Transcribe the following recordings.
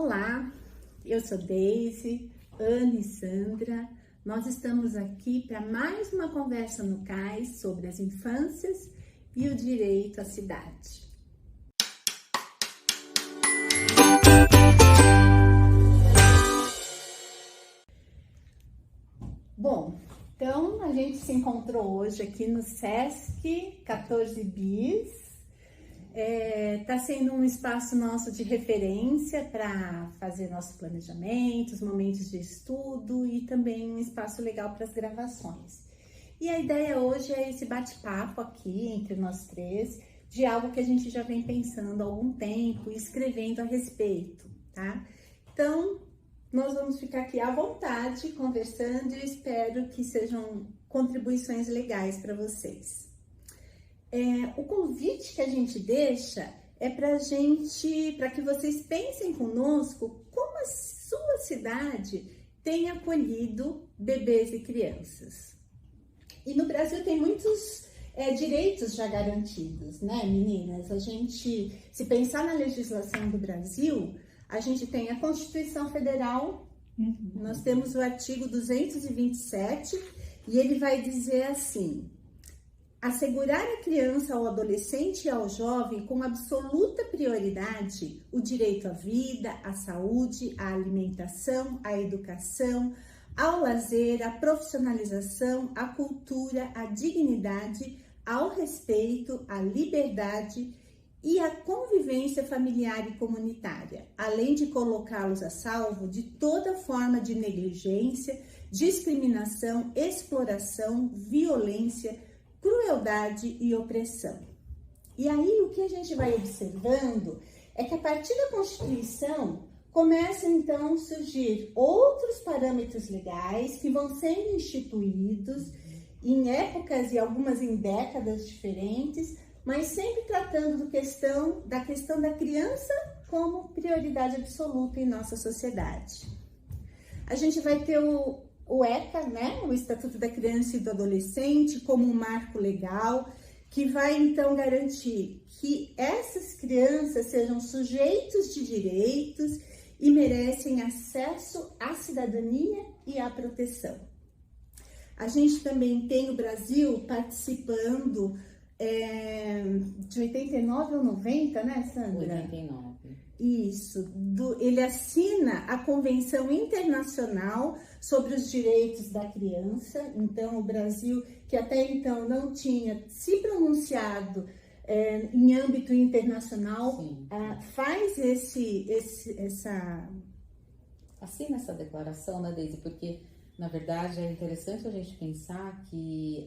Olá, eu sou Deise, Ana e Sandra. Nós estamos aqui para mais uma conversa no CAIS sobre as infâncias e o direito à cidade. Bom, então a gente se encontrou hoje aqui no SESC 14 Bis. Está sendo um espaço nosso de referência para fazer nosso planejamento, os momentos de estudo e também um espaço legal para as gravações. E a ideia hoje é esse bate-papo aqui entre nós três, de algo que a gente já vem pensando há algum tempo e escrevendo a respeito, tá? Então, nós vamos ficar aqui à vontade, conversando e espero que sejam contribuições legais para vocês. O convite que a gente deixa é para que vocês pensem conosco como a sua cidade tem acolhido bebês e crianças. E no Brasil tem muitos direitos já garantidos, né, meninas? Se pensar na legislação do Brasil, a gente tem a Constituição Federal, nós temos o artigo 227 e ele vai dizer assim: assegurar à criança, ao adolescente e ao jovem com absoluta prioridade o direito à vida, à saúde, à alimentação, à educação, ao lazer, à profissionalização, à cultura, à dignidade, ao respeito, à liberdade e à convivência familiar e comunitária, além de colocá-los a salvo de toda forma de negligência, discriminação, exploração, violência, crueldade e opressão. E aí o que a gente vai observando é que a partir da Constituição começam então a surgir outros parâmetros legais que vão sendo instituídos em épocas e algumas em décadas diferentes, mas sempre tratando da questão da criança como prioridade absoluta em nossa sociedade. A gente vai ter o ECA, né, o Estatuto da Criança e do Adolescente, como um marco legal, que vai então garantir que essas crianças sejam sujeitos de direitos e merecem acesso à cidadania e à proteção. A gente também tem o Brasil participando de 89 ou 90, né, Sandra? 89. Isso, ele assina a Convenção Internacional sobre os Direitos da Criança. Então, o Brasil, que até então não tinha se pronunciado em âmbito internacional, faz assina essa declaração, né, Deise? Porque, na verdade, é interessante a gente pensar que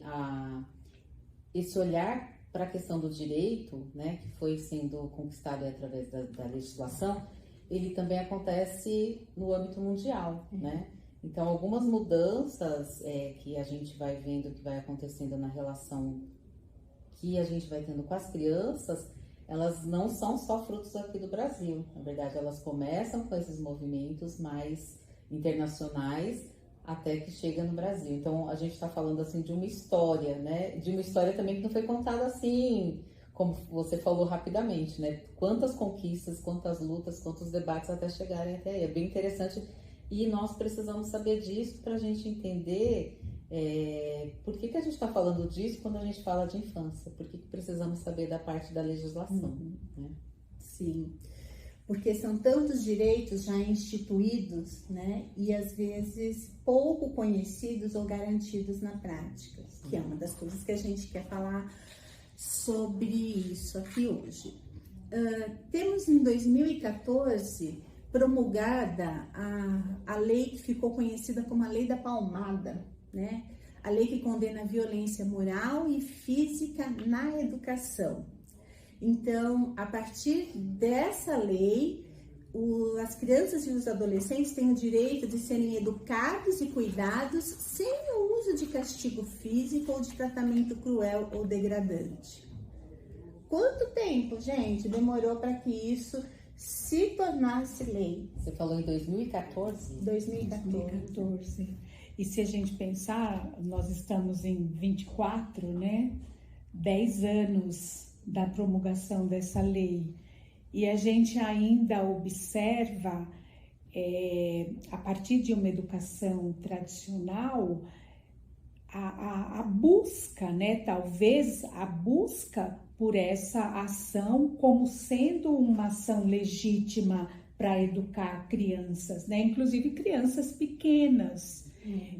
esse olhar para a questão do direito, né, que foi sendo conquistado através da legislação, ele também acontece no âmbito mundial, né? Então, algumas mudanças que a gente vai vendo que vai acontecendo na relação que a gente vai tendo com as crianças, elas não são só frutos aqui do Brasil. Na verdade, elas começam com esses movimentos mais internacionais, até que chega no Brasil. Então, a gente está falando assim de uma história, né? De uma história também que não foi contada assim, como você falou rapidamente, né? Quantas conquistas, quantas lutas, quantos debates até chegarem até aí. É bem interessante e nós precisamos saber disso para a gente entender por que a gente está falando disso quando a gente fala de infância. Por que precisamos saber da parte da legislação, né? Sim. Porque são tantos direitos já instituídos, né, e às vezes pouco conhecidos ou garantidos na prática, que é uma das coisas que a gente quer falar sobre isso aqui hoje. Temos em 2014 promulgada a lei que ficou conhecida como a Lei da Palmada, né, a lei que condena a violência moral e física na educação. Então, a partir dessa lei, as crianças e os adolescentes têm o direito de serem educados e cuidados sem o uso de castigo físico ou de tratamento cruel ou degradante. Quanto tempo, gente, demorou para que isso se tornasse lei? Você falou em 2014? 2014. E se a gente pensar, nós estamos em 24, né? 10 anos da promulgação dessa lei. E a gente ainda observa a partir de uma educação tradicional, a busca, né, talvez a busca por essa ação como sendo uma ação legítima para educar crianças, né, inclusive crianças pequenas.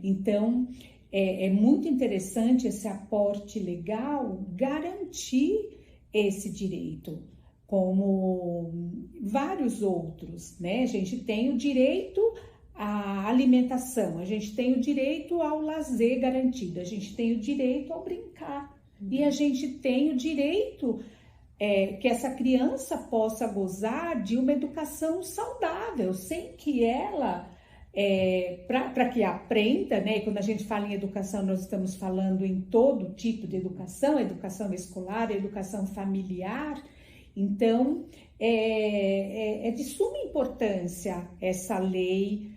Então, é muito interessante esse aporte legal garantir esse direito, como vários outros, né? A gente tem o direito à alimentação, a gente tem o direito ao lazer garantido, a gente tem o direito ao brincar, e a gente tem o direito que essa criança possa gozar de uma educação saudável, sem que ela, para que aprenda, né? Quando a gente fala em educação, nós estamos falando em todo tipo de educação, educação escolar, educação familiar. Então, é de suma importância essa lei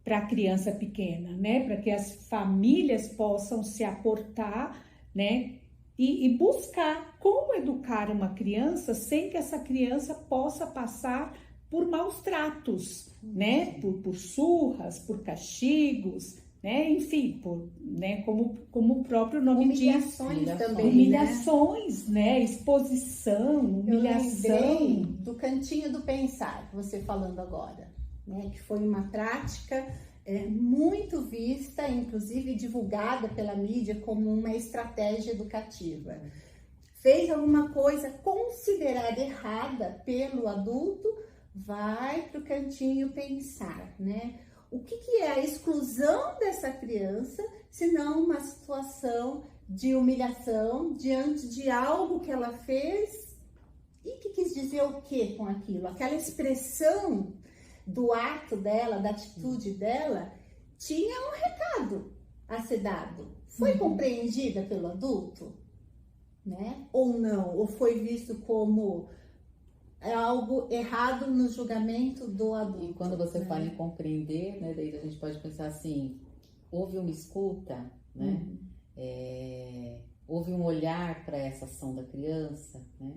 para a criança pequena, né? Para que as famílias possam se aportar, né? E buscar como educar uma criança sem que essa criança possa passar por maus tratos, né? Por surras, por castigos, né? Enfim, né? Como o próprio nome diz. Também, humilhações, né? Exposição, humilhação. Eu lembrei do Cantinho do Pensar, você falando agora, né? Que foi uma prática muito vista, inclusive divulgada pela mídia como uma estratégia educativa. Fez alguma coisa considerada errada pelo adulto, vai para o cantinho pensar, né? O que é a exclusão dessa criança, se não uma situação de humilhação diante de algo que ela fez e que quis dizer o que com aquilo? Aquela expressão do ato dela, da atitude dela, tinha um recado a ser dado. Foi compreendida pelo adulto, né? Ou não? Ou foi visto como algo errado no julgamento do adulto? E quando você fala em compreender, né, daí a gente pode pensar assim, houve uma escuta, né? Houve um olhar para essa ação da criança, né?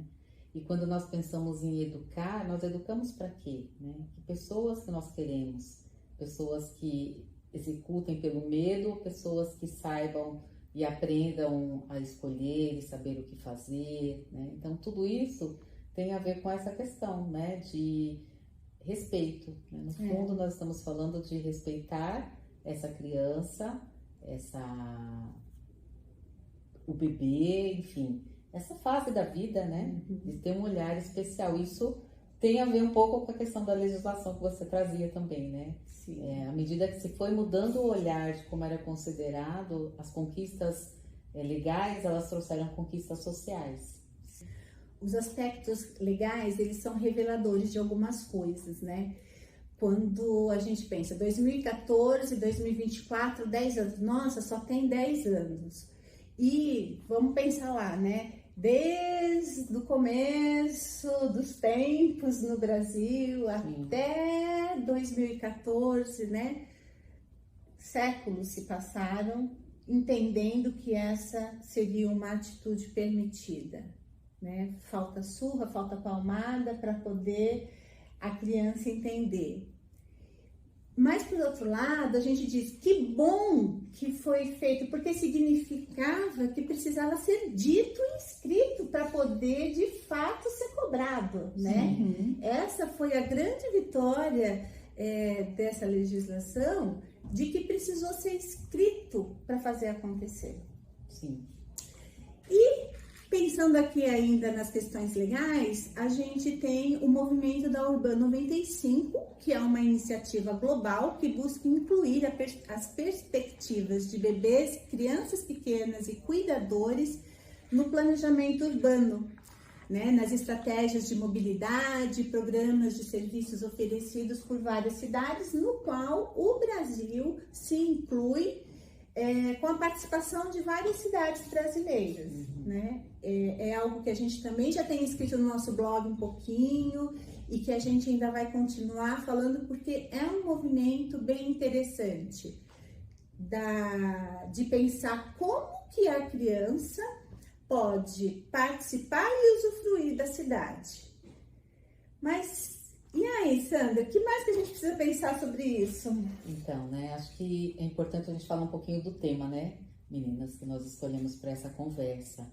E quando nós pensamos em educar, nós educamos para quê? Né? Que pessoas que nós queremos? Pessoas que executem pelo medo, pessoas que saibam e aprendam a escolher e saber o que fazer, né? Então, tudo isso tem a ver com essa questão, né, de respeito. Né? No fundo, nós estamos falando de respeitar essa criança, o bebê, enfim, essa fase da vida, né, de ter um olhar especial. Isso tem a ver um pouco com a questão da legislação que você trazia também, né? À medida que se foi mudando o olhar de como era considerado, as conquistas legais, elas trouxeram conquistas sociais. Os aspectos legais, eles são reveladores de algumas coisas, né? Quando a gente pensa 2014, 2024, 10 anos, nossa, só tem 10 anos. E vamos pensar lá, né? Desde o começo dos tempos no Brasil até 2014, né? Séculos se passaram entendendo que essa seria uma atitude permitida, né? Falta surra, falta palmada para poder a criança entender. Mas, por outro lado, a gente diz que bom que foi feito, porque significava que precisava ser dito e escrito para poder, de fato, ser cobrado, né? Essa foi a grande vitória dessa legislação, de que precisou ser escrito para fazer acontecer. Sim. E, pensando aqui ainda nas questões legais, a gente tem o movimento da Urban 95, que é uma iniciativa global que busca incluir as perspectivas de bebês, crianças pequenas e cuidadores no planejamento urbano, né, nas estratégias de mobilidade, programas de serviços oferecidos por várias cidades, no qual o Brasil se inclui com a participação de várias cidades brasileiras, né? É algo que a gente também já tem escrito no nosso blog um pouquinho e que a gente ainda vai continuar falando, porque é um movimento bem interessante de pensar como que a criança pode participar e usufruir da cidade. Mas E aí, Sandra, o que mais que a gente precisa pensar sobre isso? Então, né, acho que é importante a gente falar um pouquinho do tema, né, meninas, que nós escolhemos para essa conversa,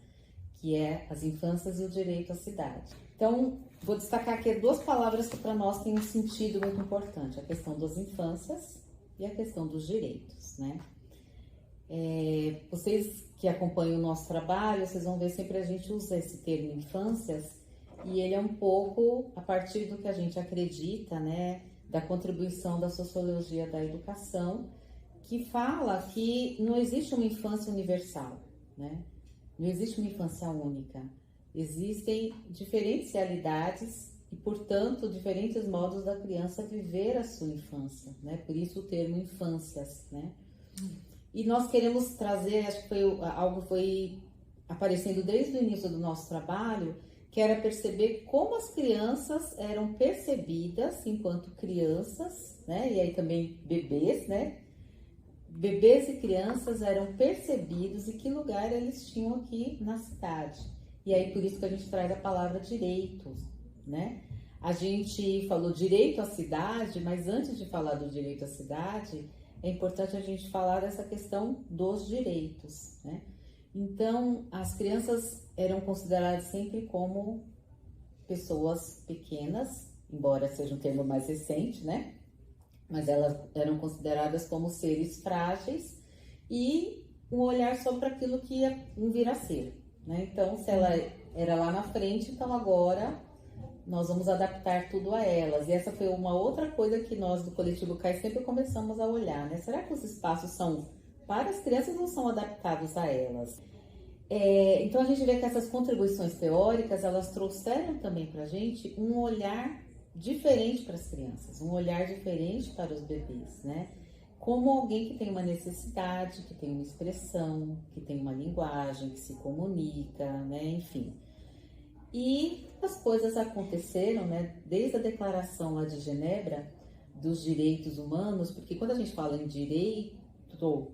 que é as infâncias e o direito à cidade. Então, vou destacar aqui 2 palavras que para nós têm um sentido muito importante, a questão das infâncias e a questão dos direitos, né? Vocês que acompanham o nosso trabalho, vocês vão ver sempre a gente usa esse termo infâncias, e ele é um pouco a partir do que a gente acredita, né, da contribuição da sociologia da educação, que fala que não existe uma infância universal, né? Não existe uma infância única. Existem diferentes realidades e, portanto, diferentes modos da criança viver a sua infância, né? Por isso o termo infâncias, né? E nós queremos trazer, acho que algo foi aparecendo desde o início do nosso trabalho, que era perceber como as crianças eram percebidas enquanto crianças, né? E aí também bebês, né? Bebês e crianças eram percebidos e que lugar eles tinham aqui na cidade. E aí por isso que a gente traz a palavra direitos, né? A gente falou direito à cidade, mas antes de falar do direito à cidade, é importante a gente falar dessa questão dos direitos, né? Então, as crianças eram consideradas sempre como pessoas pequenas, embora seja um termo mais recente, né? Mas elas eram consideradas como seres frágeis e um olhar só para aquilo que ia vir a ser, né? Então, se ela era lá na frente, então agora nós vamos adaptar tudo a elas. E essa foi uma outra coisa que nós do Coletivo CAI sempre começamos a olhar, né? Será que os espaços são para as crianças ou são adaptados a elas? Então a gente vê que essas contribuições teóricas, elas trouxeram também para a gente um olhar diferente para as crianças, um olhar diferente para os bebês, né? Como alguém que tem uma necessidade, que tem uma expressão, que tem uma linguagem, que se comunica, né? Enfim. E as coisas aconteceram, né? Desde a Declaração lá de Genebra dos Direitos Humanos, porque quando a gente fala em direito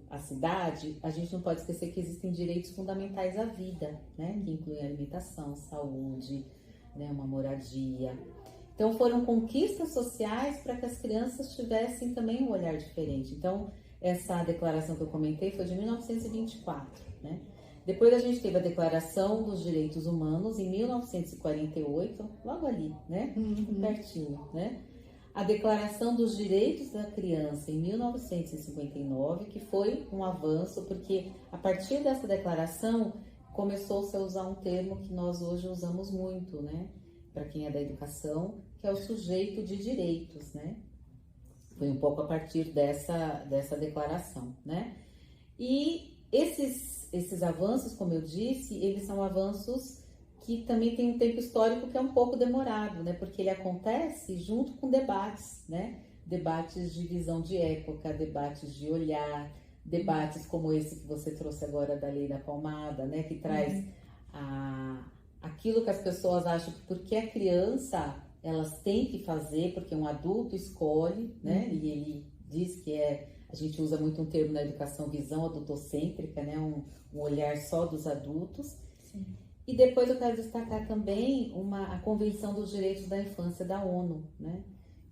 à cidade, a gente não pode esquecer que existem direitos fundamentais à vida, né? Que incluem alimentação, saúde, né? Uma moradia. Então foram conquistas sociais para que as crianças tivessem também um olhar diferente. Então essa declaração que eu comentei foi de 1924, né? Depois a gente teve a Declaração dos Direitos Humanos em 1948, logo ali, né? Pertinho, né? A Declaração dos Direitos da Criança em 1959, que foi um avanço, porque a partir dessa declaração começou-se a usar um termo que nós hoje usamos muito, né? Para quem é da educação, que é o sujeito de direitos, né? Foi um pouco a partir dessa declaração, né? E esses avanços, como eu disse, eles são avanços que também tem um tempo histórico que é um pouco demorado, né? Porque ele acontece junto com debates, né? Debates de visão de época, debates de olhar, debates como esse que você trouxe agora da Lei da Palmada, né? Que traz aquilo que as pessoas acham que porque a criança elas têm que fazer, porque um adulto escolhe, né? E ele diz que a gente usa muito um termo na educação, visão adultocêntrica, né? Um olhar só dos adultos. Sim. E depois eu quero destacar também a Convenção dos Direitos da Infância da ONU, né?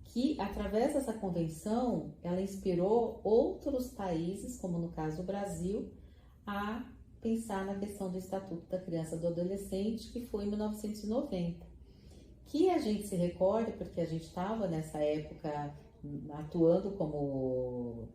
Que através dessa convenção, ela inspirou outros países, como no caso o Brasil, a pensar na questão do Estatuto da Criança e do Adolescente, que foi em 1990. Que a gente se recorda, porque a gente estava nessa época atuando como...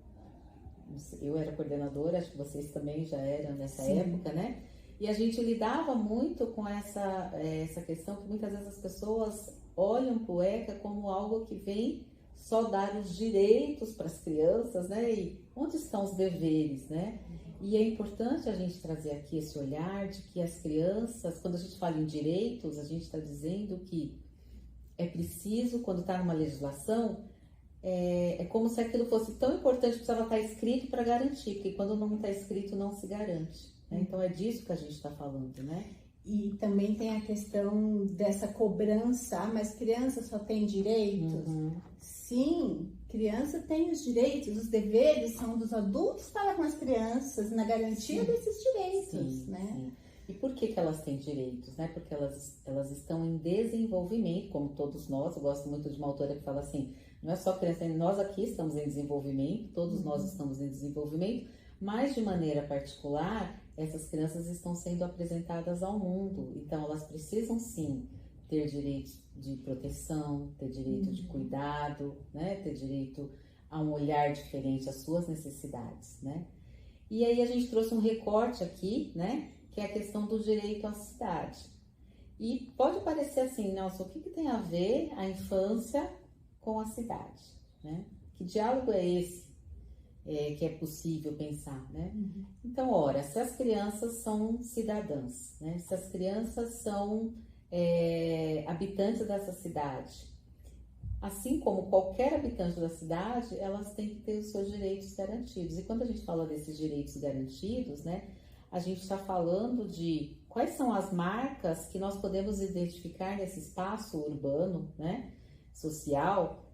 Eu era coordenadora, acho que vocês também já eram nessa Sim. época, né? E a gente lidava muito com essa questão que muitas vezes as pessoas olham para o ECA como algo que vem só dar os direitos para as crianças, né? E onde estão os deveres, né? E é importante a gente trazer aqui esse olhar de que as crianças, quando a gente fala em direitos, a gente está dizendo que é preciso, quando está numa legislação, é como se aquilo fosse tão importante que precisava estar escrito para garantir, porque quando não está escrito não se garante. Né? Então é disso que a gente está falando, né? E também tem a questão dessa cobrança, mas criança só tem direitos? Sim, criança tem os direitos, os deveres são dos adultos para com as crianças, na garantia desses direitos, né? Sim. E por que elas têm direitos, né? Porque elas estão em desenvolvimento, como todos nós. Eu gosto muito de uma autora que fala assim, não é só criança, nós aqui estamos em desenvolvimento, todos nós estamos em desenvolvimento, mas de maneira particular, essas crianças estão sendo apresentadas ao mundo. Então, elas precisam sim ter direito de proteção, ter direito de cuidado, né? Ter direito a um olhar diferente às suas necessidades, né? E aí a gente trouxe um recorte aqui, né? Que é a questão do direito à cidade. E pode parecer assim, nossa, o que tem a ver a infância com a cidade, né? Que diálogo é esse que é possível pensar, né? Então, ora, se as crianças são cidadãs, né? Se as crianças são habitantes dessa cidade, assim como qualquer habitante da cidade, elas têm que ter os seus direitos garantidos. E quando a gente fala desses direitos garantidos, né? A gente está falando de quais são as marcas que nós podemos identificar nesse espaço urbano, né, social,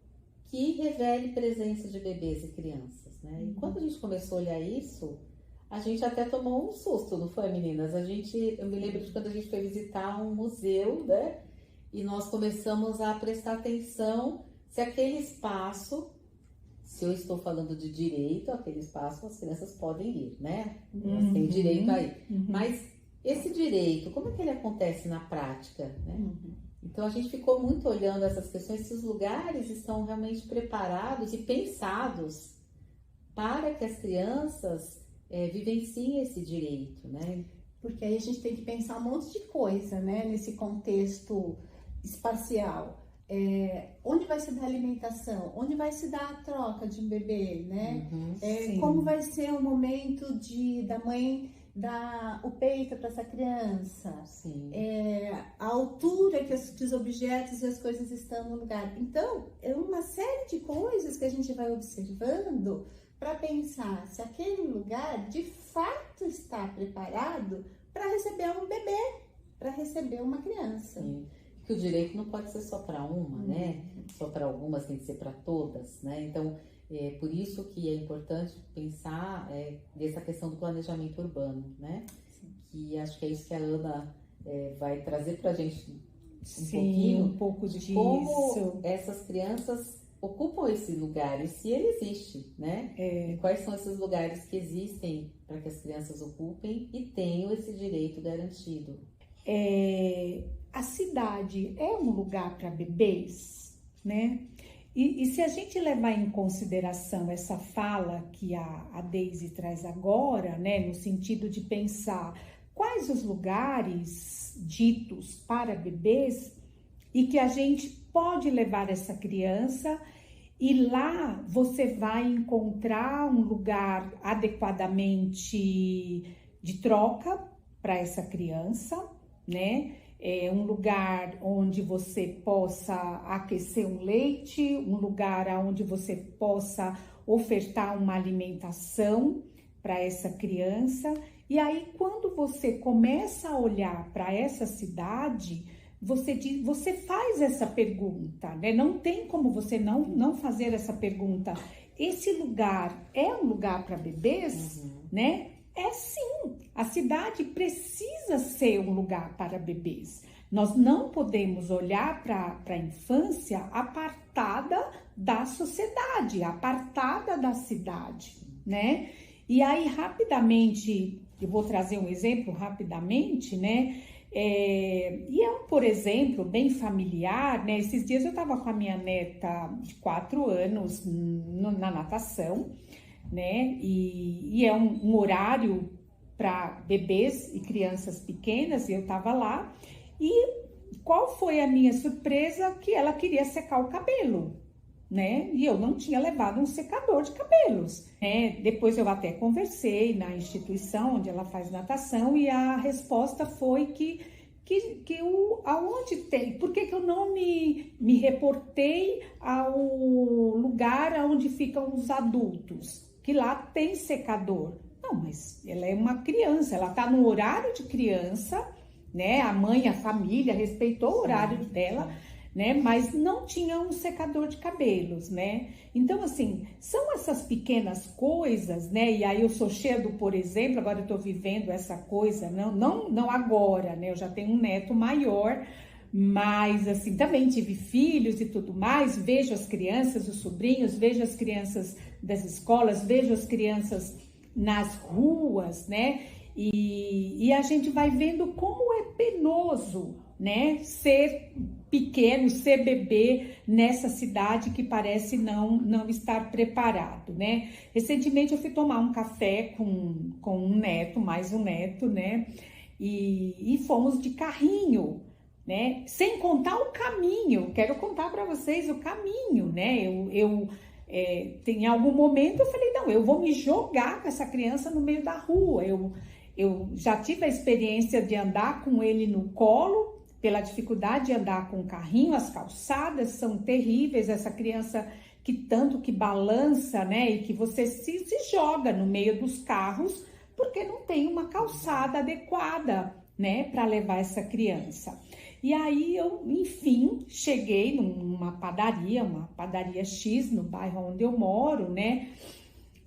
que revele presença de bebês e crianças, né? E quando a gente começou a olhar isso, a gente até tomou um susto, não foi, meninas? Eu me lembro de quando a gente foi visitar um museu, né? E nós começamos a prestar atenção se aquele espaço, se eu estou falando de direito, aquele espaço as crianças podem ir, né? Elas têm direito a ir. Mas esse direito, como é que ele acontece na prática, né? Então a gente ficou muito olhando essas questões, se os lugares estão realmente preparados e pensados para que as crianças vivenciem esse direito, né? Porque aí a gente tem que pensar um monte de coisa, né? Nesse contexto espacial. Onde vai se dar a alimentação? Onde vai se dar a troca de um bebê, né? Como vai ser o momento da mãe dar o peito para essa criança? A altura que os objetos e as coisas estão no lugar. Então, é uma série de coisas que a gente vai observando para pensar se aquele lugar de fato está preparado para receber um bebê, para receber uma criança. Sim. Que o direito não pode ser só para uma, né? Só para algumas, tem que ser para todas, né? Então, por isso que é importante pensar nessa questão do planejamento urbano, né? Sim. Que acho que é isso que a Ana vai trazer para a gente um pouco de disso. Como essas crianças ocupam esse lugar e se ele existe, né? E quais são esses lugares que existem para que as crianças ocupem e tenham esse direito garantido. A cidade é um lugar para bebês, né? E se a gente levar em consideração essa fala que a Daisy traz agora, né? No sentido de pensar quais os lugares ditos para bebês e que a gente pode levar essa criança e lá você vai encontrar um lugar adequadamente de troca para essa criança, né? Um lugar onde você possa aquecer um leite, um lugar onde você possa ofertar uma alimentação para essa criança. E aí, quando você começa a olhar para essa cidade, você faz essa pergunta, né? Não tem como você não fazer essa pergunta. Esse lugar é um lugar para bebês, né? Sim, a cidade precisa ser um lugar para bebês. Nós não podemos olhar para a infância apartada da sociedade, apartada da cidade, né? E aí, rapidamente, eu vou trazer um exemplo rapidamente, né? Por exemplo, bem familiar, né? Esses dias eu estava com a minha neta de 4 anos na natação, né? E é um horário para bebês e crianças pequenas, e eu estava lá. E qual foi a minha surpresa? Que ela queria secar o cabelo, né? E eu não tinha levado um secador de cabelos, né? Depois eu até conversei na instituição onde ela faz natação e a resposta foi que aonde tem, por que eu não me reportei ao lugar onde ficam os adultos, que lá tem secador? Não, mas ela é uma criança, ela tá no horário de criança, né? A mãe, a família respeitou o horário dela, né? Mas não tinha um secador de cabelos, né? Então, assim, são essas pequenas coisas, né? E aí eu sou cheia do, por exemplo, agora eu tô vivendo essa coisa, não agora, né? Eu já tenho um neto maior, mas, assim, também tive filhos e tudo mais, vejo as crianças, os sobrinhos, vejo as crianças das escolas, vejo as crianças nas ruas, né? E a gente vai vendo como é penoso, né? Ser pequeno, ser bebê nessa cidade que parece não estar preparado, né? Recentemente eu fui tomar um café com um neto, mais um neto, né? E fomos de carrinho, né? Sem contar o caminho. Quero contar para vocês o caminho, né? Em algum momento eu falei, não, eu vou me jogar com essa criança no meio da rua. Eu já tive a experiência de andar com ele no colo, pela dificuldade de andar com o carrinho, as calçadas são terríveis, essa criança que tanto que balança, né? E que você se joga no meio dos carros, porque não tem uma calçada adequada, né? Para levar essa criança. E aí eu, enfim, cheguei numa padaria X, no bairro onde eu moro, né?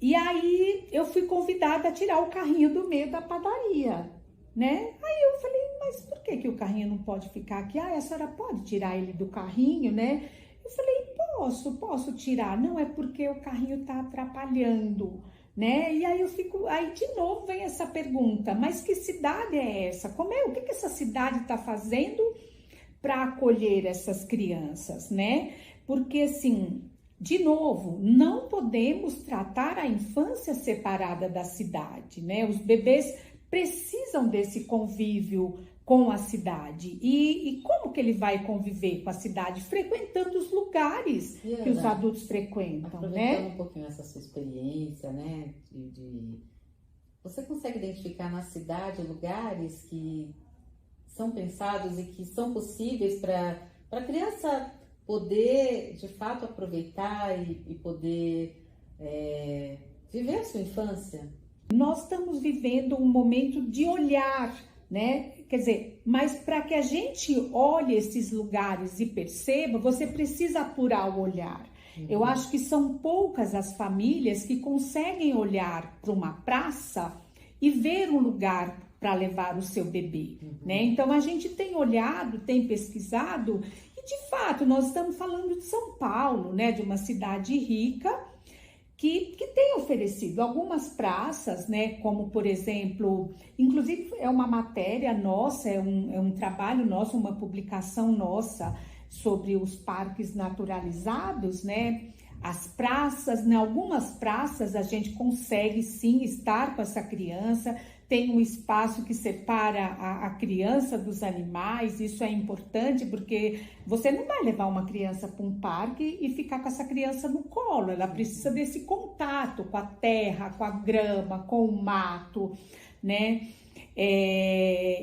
E aí eu fui convidada a tirar o carrinho do meio da padaria, né? Aí eu falei, mas por que o carrinho não pode ficar aqui? Ah, a senhora pode tirar ele do carrinho, né? Eu falei, posso tirar. Não, é porque o carrinho tá atrapalhando, né? E aí aí de novo vem essa pergunta, mas que cidade é essa? O que essa cidade tá fazendo para acolher essas crianças, né? Porque assim, de novo, não podemos tratar a infância separada da cidade, né? Os bebês precisam desse convívio com a cidade. E como que ele vai conviver com a cidade? Frequentando os lugares que os adultos frequentam, né? Aproveitando um pouquinho essa sua experiência, né? Você consegue identificar na cidade lugares que são pensados e que são possíveis para a criança poder, de fato, aproveitar e poder viver a sua infância? Nós estamos vivendo um momento de olhar, né? Quer dizer, mas para que a gente olhe esses lugares e perceba, você precisa apurar o olhar. Eu acho que são poucas as famílias que conseguem olhar para uma praça e ver um lugar para levar o seu bebê, né? Então a gente tem olhado, tem pesquisado e de fato nós estamos falando de São Paulo, né? De uma cidade rica que tem oferecido algumas praças, né? Como por exemplo, inclusive é uma matéria nossa, é um trabalho nosso, uma publicação nossa sobre os parques naturalizados, né? As praças, né? Algumas praças a gente consegue sim estar com essa criança, tem um espaço que separa a criança dos animais, isso é importante porque você não vai levar uma criança para um parque e ficar com essa criança no colo, ela precisa desse contato com a terra, com a grama, com o mato, né?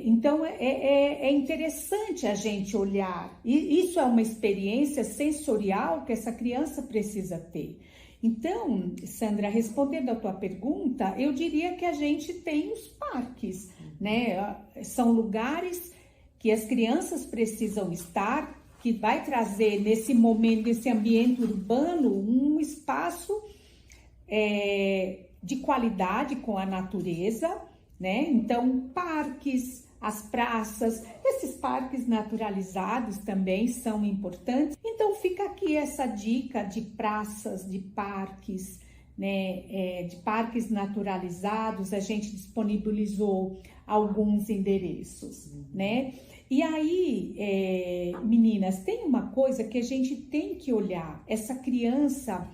Então é interessante a gente olhar, e isso é uma experiência sensorial que essa criança precisa ter. Então, Sandra, respondendo a tua pergunta, eu diria que a gente tem os parques, né? São lugares que as crianças precisam estar, que vai trazer nesse momento, nesse ambiente urbano, um espaço de qualidade com a natureza, né? Então, parques, as praças, esses parques naturalizados também são importantes. Então, fica aqui essa dica de praças, de parques, né? De parques naturalizados, a gente disponibilizou alguns endereços, né? E aí, meninas, tem uma coisa que a gente tem que olhar. Essa criança,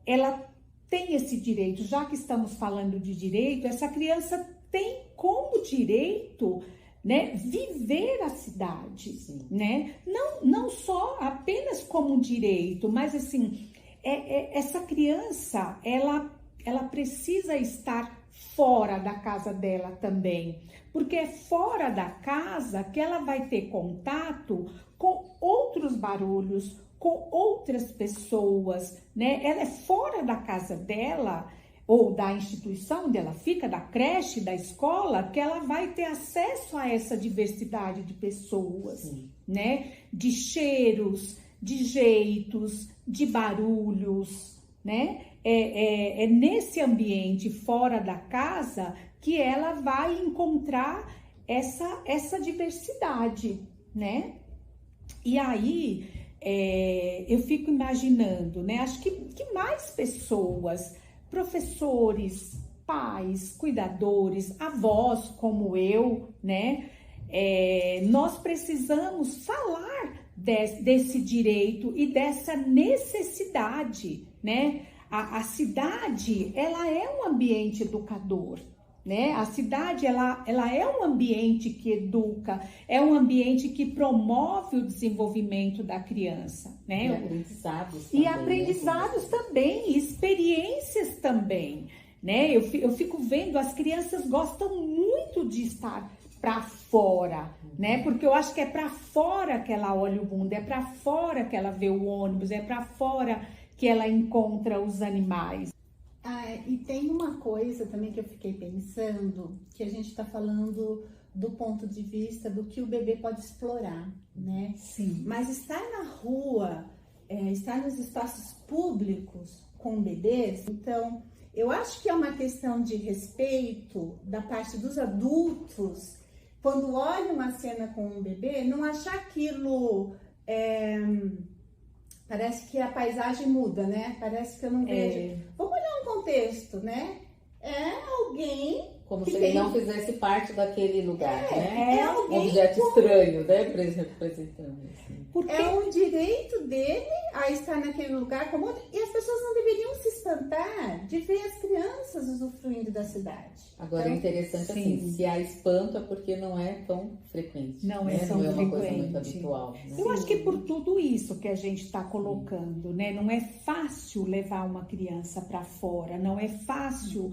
ela tem esse direito, já que estamos falando de direito, essa criança tem como direito, né, viver a cidade, né? Não só apenas como direito, mas assim, essa criança, ela precisa estar fora da casa dela também, porque é fora da casa que ela vai ter contato com outros barulhos, com outras pessoas, né? Ela é fora da casa dela, ou da instituição onde ela fica, da creche, da escola, que ela vai ter acesso a essa diversidade de pessoas, Sim. né? De cheiros, de jeitos, de barulhos, né? É nesse ambiente fora da casa que ela vai encontrar essa diversidade, né? E aí eu fico imaginando, né? Acho que mais pessoas, professores, pais, cuidadores, avós como eu, né? Nós precisamos falar desse direito e dessa necessidade, né? A cidade, ela é um ambiente educador, né? A cidade, ela é um ambiente que educa, é um ambiente que promove o desenvolvimento da criança, né? E aprendizados E também, aprendizados né? também, experiências também, né? Eu fico vendo, as crianças gostam muito de estar para fora, né? Porque eu acho que é para fora que ela olha o mundo, é para fora que ela vê o ônibus, é para fora que ela encontra os animais. E tem uma coisa também que eu fiquei pensando, que a gente está falando do ponto de vista do que o bebê pode explorar, né? Sim. Mas estar na rua, estar nos espaços públicos com bebês, então eu acho que é uma questão de respeito da parte dos adultos, quando olham uma cena com um bebê, não achar aquilo... Parece que a paisagem muda, né? Parece que eu não vejo. Vamos olhar um contexto, né? É alguém... Como se ele não fizesse parte daquele lugar, né? É alguém... Um objeto estranho, né? Representando. Assim. Porque é um direito dele a estar naquele lugar como outro. E as pessoas não deveriam se espantar de ver as crianças usufruindo da cidade. Agora, então, é interessante assim, se há espanto é porque não é tão frequente. Não é né? tão Não é uma coisa frequente. muito habitual. Né? Eu acho que é por tudo isso que a gente está colocando, né? Não é fácil levar uma criança para fora, não é fácil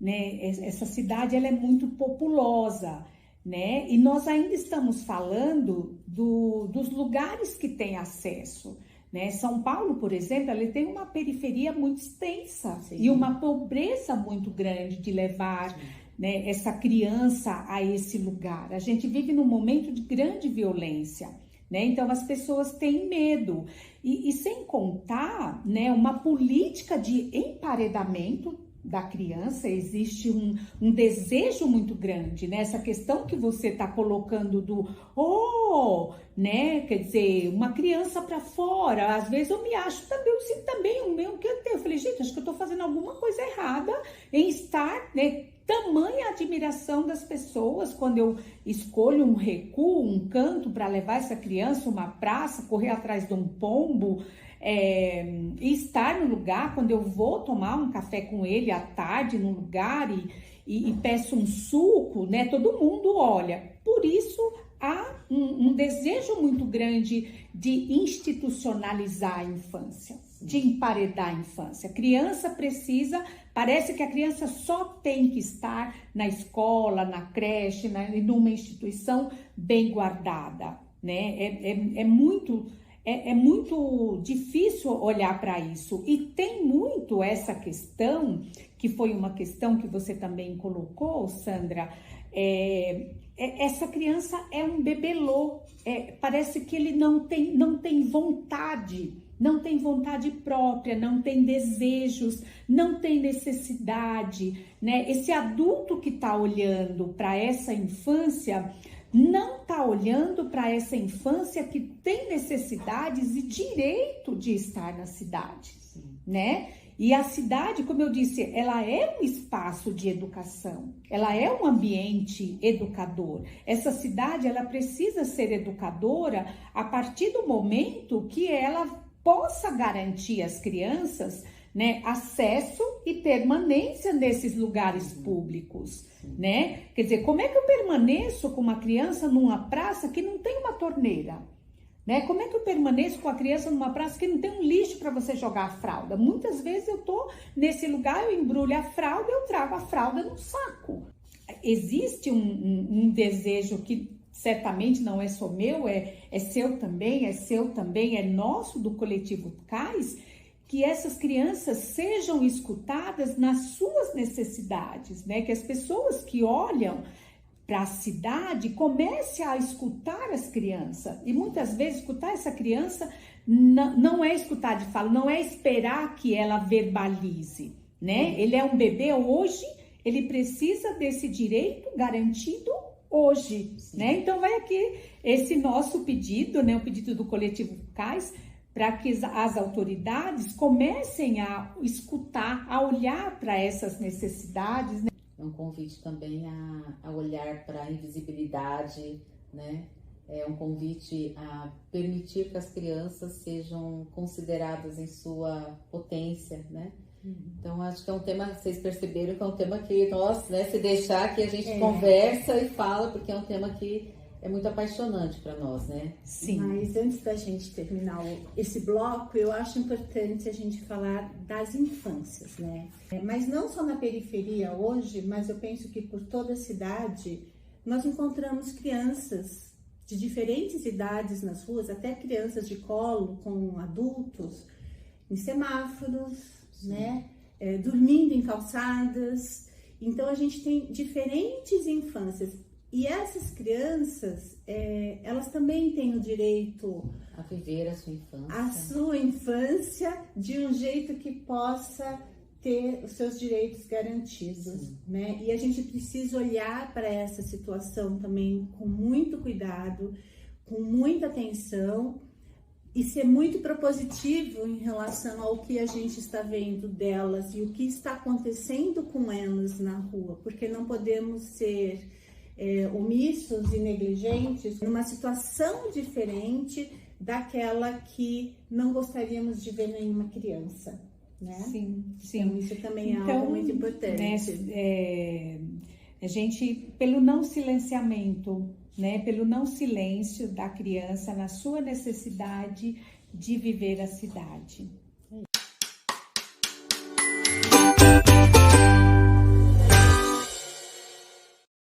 né? Essa cidade, ela é muito populosa, né? E nós ainda estamos falando dos lugares que têm acesso, né? São Paulo, por exemplo, ele tem uma periferia muito extensa. Sim. E uma pobreza muito grande de levar, né, essa criança a esse lugar. A gente vive num momento de grande violência, né? Então as pessoas têm medo. E sem contar, né, uma política de emparedamento da criança, existe um desejo muito grande, né? Essa questão que você está colocando né? Quer dizer, uma criança para fora, às vezes eu me acho também, eu sinto também o meu que eu tenho. Eu falei, gente, acho que eu estou fazendo alguma coisa errada em estar, né? Tamanha admiração das pessoas quando eu escolho um recuo, um canto para levar essa criança, uma praça, correr atrás de um pombo, e estar no lugar, quando eu vou tomar um café com ele à tarde no lugar e peço um suco, né? Todo mundo olha. Por isso há um desejo muito grande de institucionalizar a infância, de emparedar a infância. A criança precisa, parece que a criança só tem que estar na escola, na creche, numa instituição bem guardada, né? É muito difícil olhar para isso. E tem muito essa questão, que foi uma questão que você também colocou, Sandra, essa criança é um bebelô, parece que ele não tem vontade, não tem vontade própria, não tem desejos, não tem necessidade, né? Esse adulto que está olhando para essa infância não está olhando para essa infância que tem necessidades e direito de estar na cidade, né? E a cidade, como eu disse, ela é um espaço de educação, ela é um ambiente educador. Essa cidade, ela precisa ser educadora a partir do momento que ela possa garantir às crianças, né, acesso e permanência nesses lugares públicos, né? Quer dizer, como é que eu permaneço com uma criança numa praça que não tem uma torneira? Né? Como é que eu permaneço com a criança numa praça que não tem um lixo para você jogar a fralda? Muitas vezes eu tô nesse lugar, eu embrulho a fralda e eu trago a fralda num saco. Existe um desejo que certamente não é só meu, é seu também, é nosso, do coletivo CAIS, que essas crianças sejam escutadas nas suas necessidades, né? Que as pessoas que olham para a cidade comecem a escutar as crianças. E muitas vezes escutar essa criança não é escutar de fala, não é esperar que ela verbalize, né? Ele é um bebê hoje, ele precisa desse direito garantido hoje, né? Então vai aqui esse nosso pedido, né? O pedido do Coletivo CAIS, para que as autoridades comecem a escutar, a olhar para essas necessidades, né? É um convite também a olhar para a invisibilidade, né? É um convite a permitir que as crianças sejam consideradas em sua potência, né? Então, acho que é um tema, vocês perceberam que é um tema que nós, né, se deixar que a gente conversa e fala, porque é um tema que é muito apaixonante para nós, né? Sim. Mas antes da gente terminar esse bloco, eu acho importante a gente falar das infâncias, né? Mas não só na periferia hoje, mas eu penso que por toda a cidade, nós encontramos crianças de diferentes idades nas ruas, até crianças de colo com adultos, em semáforos, né? Dormindo em calçadas. Então, a gente tem diferentes infâncias. E essas crianças, elas também têm o direito a viver a sua infância. A sua infância de um jeito que possa ter os seus direitos garantidos, né? E a gente precisa olhar para essa situação também com muito cuidado, com muita atenção e ser muito propositivo em relação ao que a gente está vendo delas e o que está acontecendo com elas na rua, porque não podemos ser omissos e negligentes numa situação diferente daquela que não gostaríamos de ver nenhuma criança, né? Sim. Então, isso também é algo muito importante. Né, a gente, pelo não silenciamento, né, pelo não silêncio da criança na sua necessidade de viver a cidade.